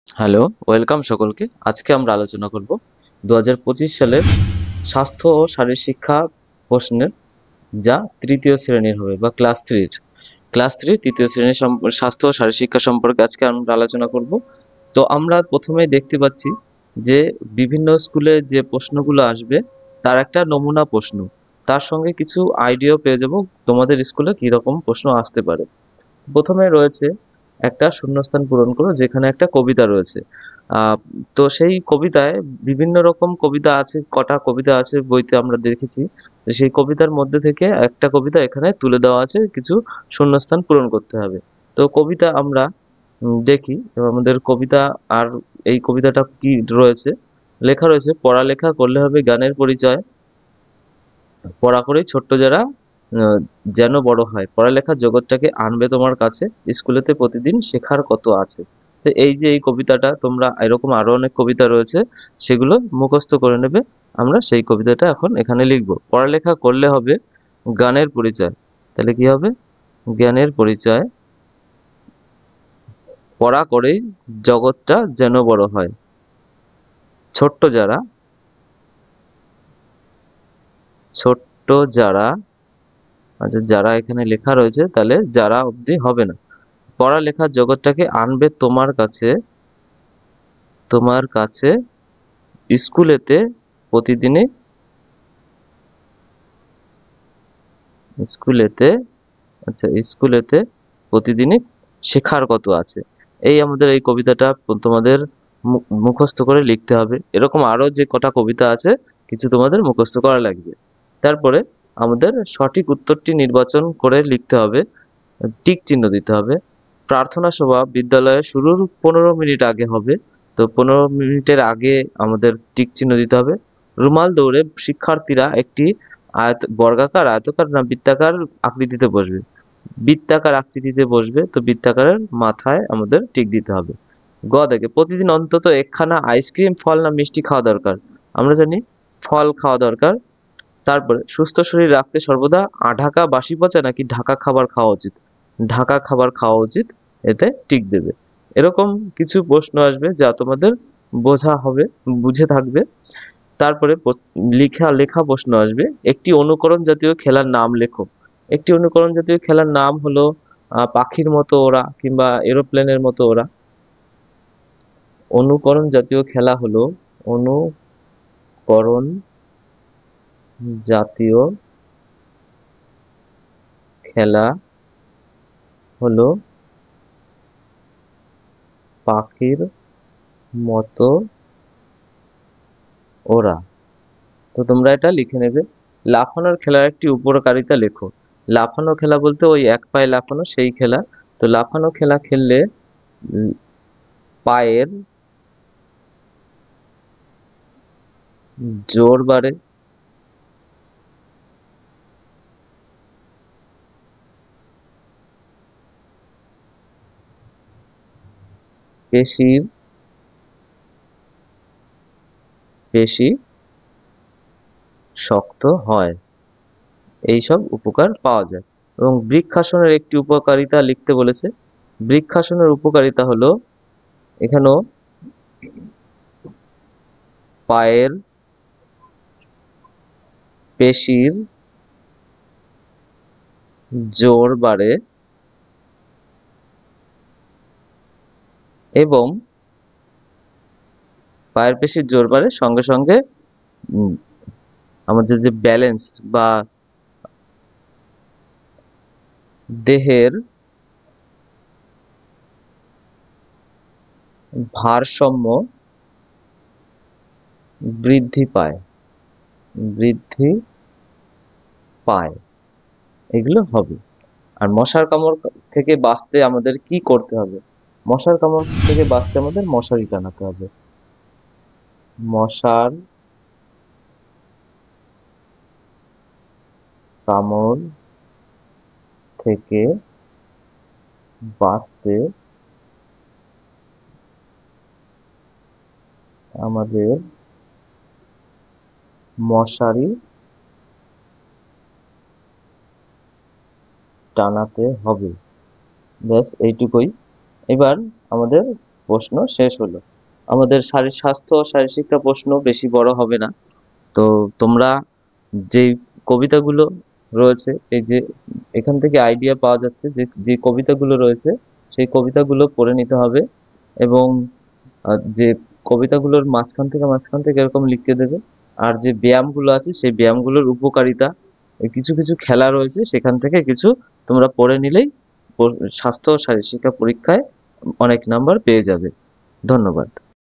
Hello, welcome সকলকে। আজকে আমরা আলোচনা করব 2025 সালের স্বাস্থ্য ও শারীরশিক্ষা প্রশ্নের, যা তৃতীয় শ্রেণীর হবে বা ক্লাস থ্রি তৃতীয় শ্রেণীর স্বাস্থ্য ও শারীরশিক্ষা সম্পর্কে আজকে আমরা আলোচনা করব। তো আমরা প্রথমেই দেখতে পাচ্ছি যে বিভিন্ন স্কুলে যে প্রশ্নগুলো আসবে তার একটা নমুনা প্রশ্ন, তার সঙ্গে কিছু আইডিয়াও পেয়ে যাব তোমাদের স্কুলে কি রকম প্রশ্ন আসতে পারে। প্রথমে রয়েছে একটা শূন্যস্থান পূরণ করো, যেখানে একটা কবিতা রয়েছে। আহ তো সেই কবিতায় বিভিন্ন রকম কবিতা আছে, কটা কবিতা আছে বইতে আমরা দেখেছি। তো সেই কবিতার মধ্যে থেকে একটা কবিতা এখানে তুলে দেওয়া আছে, কিছু শূন্যস্থান পূরণ করতে হবে। তো কবিতা আমরা দেখি, এবং আমাদের কবিতা, আর এই কবিতাটা কি রয়েছে, লেখা রয়েছে, পড়ালেখা করলে হবে জ্ঞানের পরিচয়, পড়া করেই ছোট্ট যারা যেন বড় হয়, পড়ালেখার জগৎটাকে আনবে তোমার কাছে, স্কুলেতে প্রতিদিন শেখার কত আছে। তো এই যে এই কবিতাটা, তোমরা এরকম আরো অনেক কবিতা রয়েছে, সেগুলো মুখস্থ করে নেবে। আমরা সেই কবিতাটা এখন এখানে লিখবো। পড়ালেখা করলে হবে জ্ঞানের পরিচয়, তাহলে কি হবে? জ্ঞানের পরিচয়, পড়া করেই জগৎটা যেন বড় হয়, ছোট্ট যারা, ছোট্ট যারা, আচ্ছা যারা এখানে লেখা রয়েছে, তাহলে যারা অবধি হবে না। পড়ালেখার জগৎটাকে আনবে তোমার কাছে, তোমার কাছে, স্কুলেতে প্রতিদিনই, স্কুলেতে, আচ্ছা স্কুলেতে প্রতিদিনই শেখার কত আছে। এই আমাদের এই কবিতাটা তোমাদের মুখস্থ করে লিখতে হবে। এরকম আরো যে কটা কবিতা আছে, কিছু তোমাদের মুখস্থ করা লাগবে। তারপরে আমাদের সঠিক উত্তরটি নির্বাচন করে লিখতে হবে, টিক চিহ্ন দিতে হবে। প্রার্থনা সভা বিদ্যালয়ে শুরুর 15 মিনিট আগে হবে, তো 15 মিনিটের আগে আমাদের টিক চিহ্ন দিতে হবে। রুমাল দৌড়ে শিক্ষার্থীরা একটি বর্গাকার, আয়তাকার না বৃত্তাকার আকৃতিতে বসবে, বৃত্তাকার আকৃতিতে বসবে, তো বৃত্তাকারের মাথায় আমাদের টিক দিতে হবে। গ দেখে, প্রতিদিন অন্তত একখানা আইসক্রিম, ফল না মিষ্টি খাওয়া দরকার। আমরা জানি ফল খাওয়া দরকার। তারপরে সুস্থ শরীর রাখতে সর্বদা আঢাকা বাসি পচা নাকি ঢাকা খাবার খাওয়া উচিত? ঢাকা খাবার খাওয়া উচিত, এতে টিক দেবে। এরকম কিছু প্রশ্ন আসবে যা তোমাদের বোঝা হবে, বুঝে থাকবে। তারপরে লেখা লেখা প্রশ্ন আসবে, একটি অনুকরণ জাতীয় খেলার নাম লেখো। একটি অনুকরণ জাতীয় খেলার নাম হলো পাখির মতো ওরা, কিংবা এরোপ্লেনের মতো ওরা। অনুকরণ জাতীয় খেলা হলো, অনুকরণ জাতীয় খেলা হলো পাখির মতো ওরা। তো তোমরা এটা লিখে নেবে। লাফানোর খেলার একটি উপকারিতা লেখো। লাফানো খেলা বলতে ওই এক পায়ে লাফানো, সেই খেলা। তো লাফানো খেলা খেললে উম, পায়ের জোর বাড়ে, পেশির পেশি শক্ত হয়, এইসব উপকার পাওয়া যায়। এবং বৃক্ষাসনের একটি উপকারিতা লিখতে বলেছে। বৃক্ষাসনের উপকারিতা হলো, এখানেও পায়ের পেশির জোর বাড়ে এবং পায়ের পেশির জোর বাড়ে, সঙ্গে সঙ্গে উম, আমাদের যে ব্যালেন্স বা দেহের ভারসাম্য বৃদ্ধি পায়, বৃদ্ধি পায়, এগুলো হবে। আর মশার কামড় থেকে বাঁচতে আমাদের কি করতে হবে? মশার কামড় থেকে বাঁচতে আমাদের মশারি টানাতে হবে। মশার কামড় থেকে বাঁচতে আমাদের মশারি টানাতে হবে। ব্যাস এইটুকুই। এবার আমাদের প্রশ্ন শেষ হলো। আমাদের স্বাস্থ্য ও শারীরশিক্ষা প্রশ্ন বেশি বড় হবে না। তো তোমরা যেই কবিতাগুলো রয়েছে, এই যে এখান থেকে আইডিয়া পাওয়া যাচ্ছে যে যে কবিতাগুলো রয়েছে সেই কবিতাগুলো পড়ে নিতে হবে, এবং যে কবিতাগুলোর মাঝখান থেকে এরকম লিখতে দেবে। আর যে ব্যায়ামগুলো আছে সেই ব্যায়ামগুলোর উপকারিতা, এই কিছু কিছু খেলা রয়েছে সেখান থেকে কিছু তোমরা পড়ে নিলেই স্বাস্থ্য ও শারীরশিক্ষা পরীক্ষায় অনেক নাম্বার পেয়ে যাবে। ধন্যবাদ।